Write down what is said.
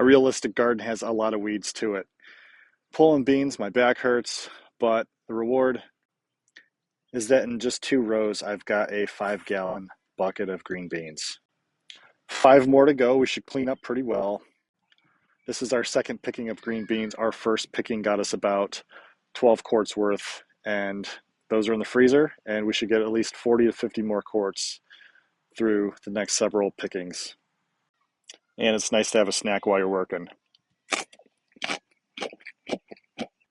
A realistic garden has a lot of weeds to it. Pulling beans, my back hurts, but the reward is that in just 2 rows, I've got a 5 gallon bucket of green beans. 5 more to go. We should clean up pretty well. This is our second picking of green beans. Our first picking got us about 12 quarts worth, and those are in the freezer, and we should get at least 40 to 50 more quarts through the next several pickings. And it's nice to have a snack while you're working.